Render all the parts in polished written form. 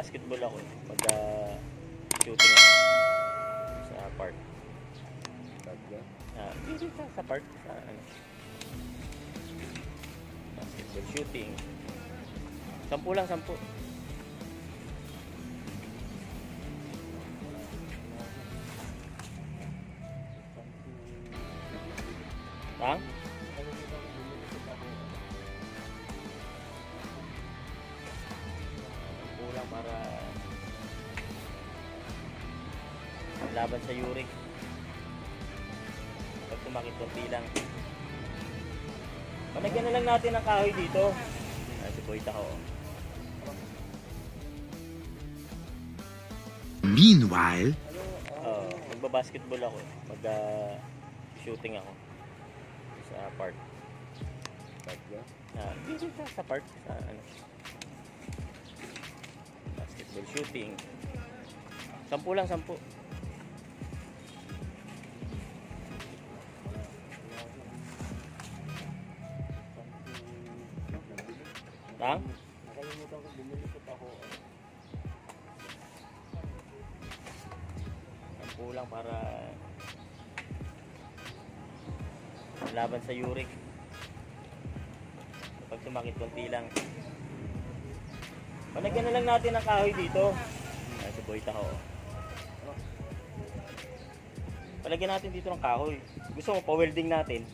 Nagbabasketball ako pag shooting ako sa park. Dito sa park, sa ano, basketball shooting. 10 lang, 10. Tang? Kulang para laban sa Yurik. Pag tumakit konti lang. Panagyan na lang natin ang kahoy dito. Si Boyta ko. Meanwhile, magbabasketball ako pag shooting ako sa park. Dito sa park, sa ano, basketball shooting. 10 lang, 10. Tang? Nakalimutan ko, bumili ko ako. 10 lang para laban sa Yurik. Pag tumakit konti lang. Panagyan na lang natin ang kahoy dito. Si Boyta ko. Palagyan natin dito ng kahoy. Gusto mo pa-welding natin?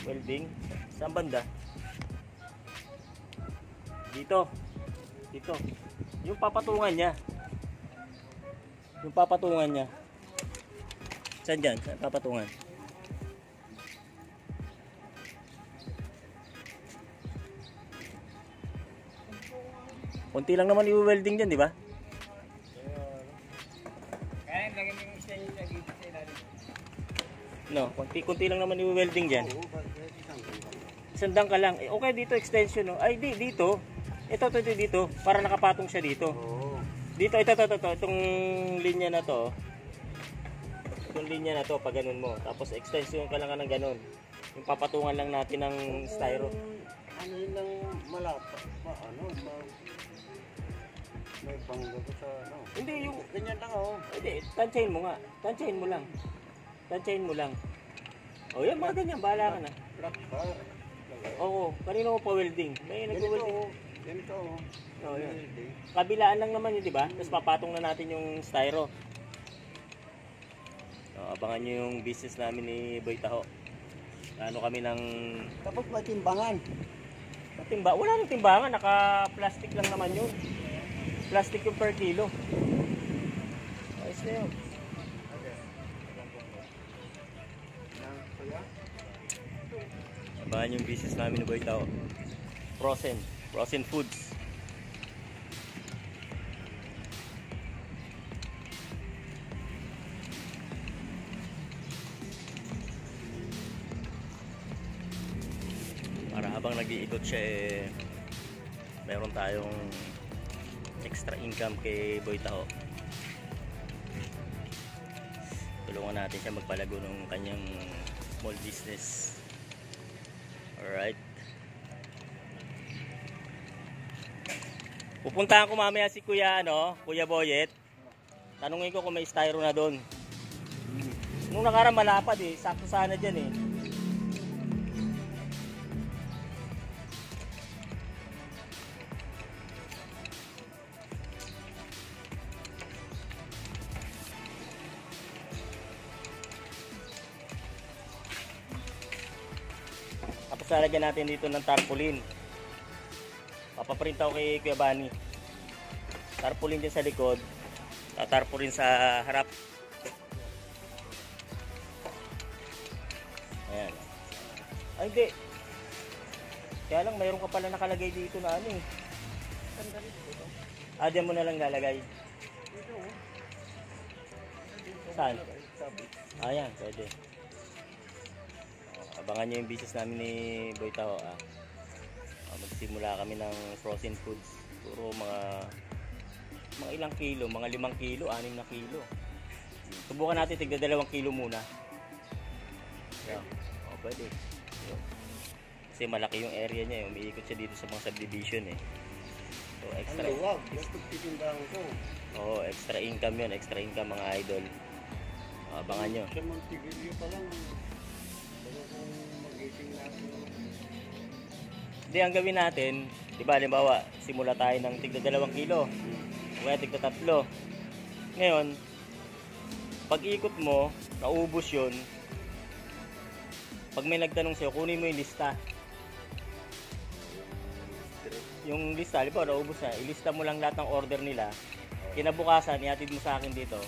Welding? Saan banda? Dito. Dito. Yung papatungan niya. Yung papatungan niya. Saan dyan? Saan papatungan? Kunti lang naman i-welding dyan, di ba? Kaya lagyan mo yung extension sa gilid sa ilalim. No, kunti lang naman i-welding dyan. Isang dangka lang. Okay, dito extension, no? Ay, dito. Ito, dito. Para nakapatong siya dito. Dito, ito. Itong linya na to. Itong linya na to, pag ganun mo. Tapos extension ka lang ng ganun. Yung papatungan lang natin ng styro. Ano yun lang malapa? May bangga ko sa ano. Hindi, yung... Ganyan lang ako. Hindi, tansyahin mo nga. Tansyahin mo lang. Tansyahin mo lang. O yan, mga ganyan. Bahala ka na. Black bar. Oo, kanino mo pa welding? May nag-welding. Ganito. Oo, yan. Kabilaan lang naman yun, di ba? Tapos papatong na natin yung styro. Abangan nyo yung business namin ni Boyta ko. Ano kami ng... Tapos may timbangan. Wala nang timbangan. Naka-plastic lang naman yun. Plastic yung per kilo. Ayos na yun. Abangan yung business namin ni Boyta ko. Frozen foods. Para habang nag-iikot siya meron tayong extra income kay Boyta ko. Tulungan natin siya magpalago ng kanyang small business. Alright. Pupuntahan ko mamaya si Kuya Boyet. Tanungin ko kung may styro na doon. Nung nakaraan malapad sakto sana dyan Tapos lalagyan natin dito ng tarpaulin. Papaprint ako kay Kuya Bani. Tarpaulin din sa likod. Tarpaulin sa harap. Ayan. Ay hindi. Kaya lang mayroon ka pala nakalagay dito na ano diyan mo na lang lalagay. Saan? Ayan, pwede. Abangan nyo yung business namin ni Boyta ko. Magsimula kami ng frozen foods. Puro mga ilang kilo, mga 5 kilo, 6 na kilo. Subukan natin tigda 2 kilo muna. Yeah. Pwede. Kasi malaki yung area niya, umiikot siya dito sa mga subdivision So So, Ang extra. luwag. Gusto titindahan ko. Oo, extra income yun. Extra income mga idol. Abangan nyo. Sa Montevilla pa lang. Bago kung mag-eating natin. Hindi, ang gawin natin, di ba, halimbawa, simula tayo ng tigda 2 kilo. Kaya tigda 3. Ngayon, pag ikot mo, naubos yun. Pag may nagtanong sa'yo, kunin mo yung lista. Yung lista, halimbawa, naubos na. Ilista mo lang lahat ng order nila. Kinabukasan, ihatid mo sa akin dito.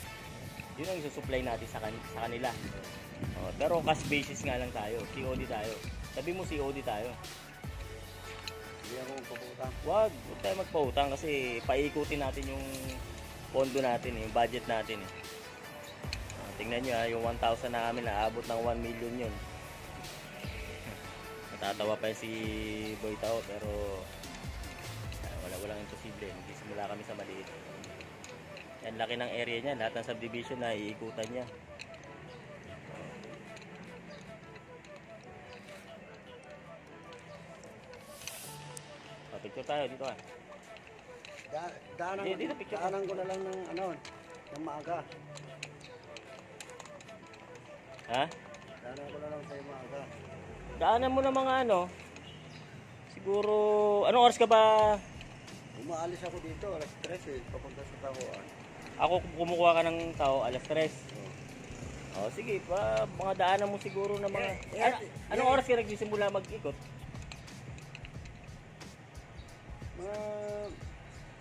Yun ang isusupply natin sa kanila. Pero cash basis nga lang tayo. COD tayo. Sabi mo COD tayo. Hindi ako magpaputang. Huwag tayo magpautang kasi paikutin natin yung pondo natin, yung budget natin. Tingnan nyo yung 1,000 namin, naabot ng 1 million yun. Natatawa pa si Boy Tao pero walang imposible. Nagsisimula kami sa maliit. Yan, laki ng area niya. Lahat ng subdivision na iikutan niya. Picture tayo dito ah. Dito, picture. Daanan ko na lang ng ng maaga. Ha? Daanan ko na lang sa'yo maaga. Daanan mo na mga siguro, anong oras ka ba? Umaalis ako dito, alas 13, papunta sa Tahuan. Ako kumukuha ka ng tao, alas 3. Sige, mga daanan mo siguro na mga... Anong oras ka nagsisimula mag-ikot?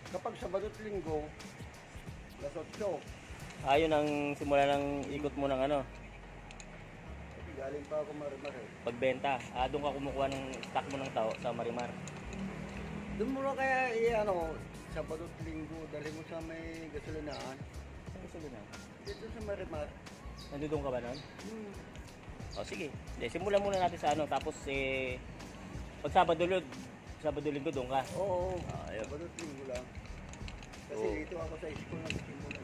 Kapag Sabado at Linggo, alas 8. Ayun ang simula ng ikot mo ng Galing pa ako Marimar eh. pagbenta. Doon ka kumukuha ng stock mo ng tao sa Marimar. Doon mo na kaya Sabado at Linggo, dali mo sa may gasolinahan. Saan gusto mo na? Dito sa Marimar. Nandun ka ba nun? Sige. Simulan muna natin sa tapos pag Sabado Linggo doon ka. Oo, Ayun. Sabado at Linggo lang. Kasi Oo. dito ako sa school nagsimula.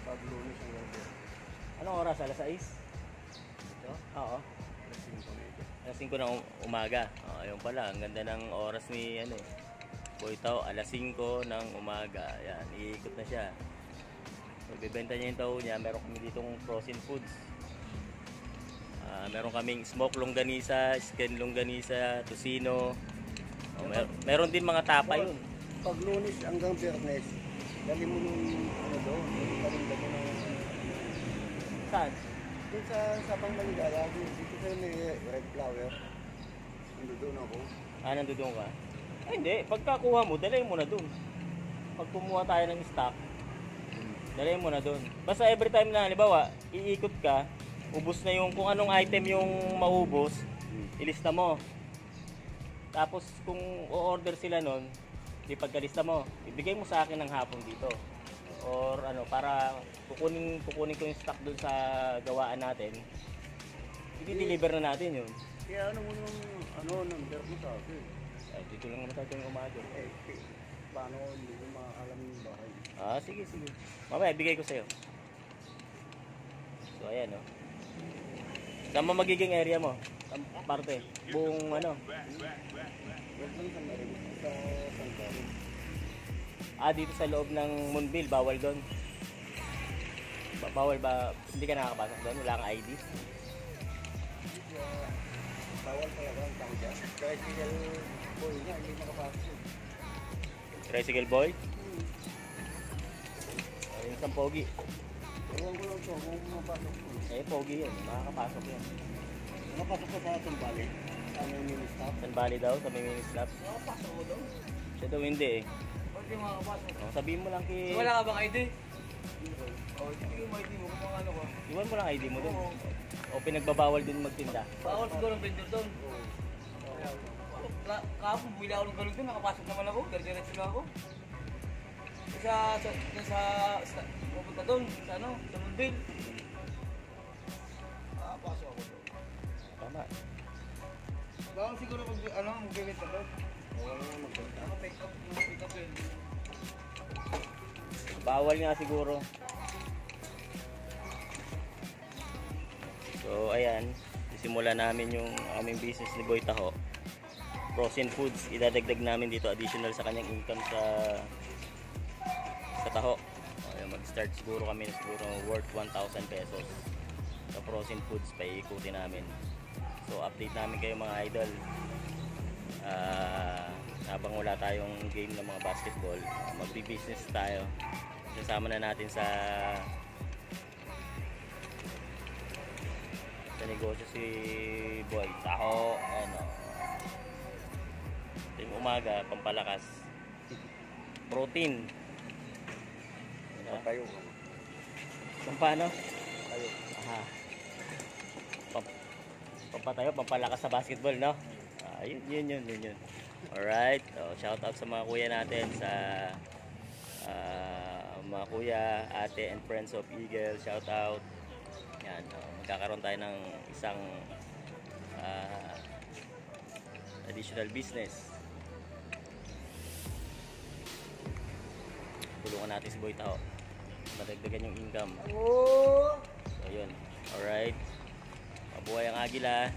Pag Lunes ang gabi. Anong oras? Alas 6? Ito, Oo. alas 5 na ito. Alas 5 ng umaga. Ayun pala, ang ganda ng oras ni Boy Tao, alas 5 ng umaga. Ayan, iikot na siya. Magbibenta niya yung tao niya. Meron kami ditong frozen foods. Meron kaming smoke longganisa, skin longganisa, tocino. Meron din mga tapa yun. Pag Lunes hanggang Biyernes, dali mo nung doon, palinda mo ng Saan? doon sa Sabang Maligaya, dito sa may red flower. Doon ako. Nandoon ka? Hindi. Pagkakuha mo, dalhin mo na dun. Pag kumuha tayo ng stock, dalhin mo na dun. Basta every time na, halimbawa, iikot ka, ubos na yung kung anong item yung maubos, ilista mo. Tapos kung o-order sila nun, di pagkalista mo, ibigay mo sa akin ng hapon dito. Or para kukunin ko yung stock dun sa gawaan natin. I-deliver na natin yun. Kaya mo nung number mo sa akin. Dito lang naman tayo yung umaga. Paano hindi ko makakalam yung bahay? Sige. Mamaya, ibigay ko sa'yo. So, ayan, Saan mo magiging area mo? Parte? Buong Wag lang sa Marimar, sa San Carlos. dito sa loob ng Moonville, bawal doon. Bawal ba? Hindi ka nakakapasok doon? Wala kang ID? Bawal talaga ang tao dyan. Kahit sigal boy nga, hindi makapasok. Tricycle boy? Yung isang pogi. Ewan ko lang ito, kung mapasok ko. Pogi yan. Makakapasok yan. Nakapasok ko sa San Bali. Sa may mini-stop. San Valley daw, sa may mini-stop. Nakapasok ko daw. Siya daw hindi eh. Ba't yung makapasok? Sabihin mo lang Wala ka bang ID? Sige yung ID mo kung ano ka. Iwan mo lang ID mo doon. O pinagbabawal din magtinda. Bawal siguro ng vendor doon. Kahapon, bumili ako ng galon doon, nakapasok naman ako, diretso na ako. Sa pupunta doon, sa Moonville. Nakapasok ako doon. Tama. Bawal siguro mag-bibit ka doon. Wala nga magpunta. Pick up yun. Bawal nga siguro. So ayan, simulan namin yung aming business ni Boy Taho. frozen foods, idadagdag namin dito additional sa kanyang income sa taho. Mag-start siguro kami siguro worth 1,000 pesos sa frozen foods, paikutin namin. So update namin kayo mga idol habang wala tayong game ng mga basketball. Magbi-business tayo, sasama na natin sa negosyo si Boy Taho. Ano, yung umaga pampalakas, protein. Tayo. Paano? Tayo. Aha. Pampatayo, pampalakas sa basketball, no? Yun. Alright. So, shout out sa mga kuya natin, sa mga kuya, ate and friends of Eagle. Shout out. Yan. Magkakaroon tayo ng isang additional business. Tulungan natin si Boy Taho. Madagdagan yung income. So, yun. Alright. Mabuhay ang agila.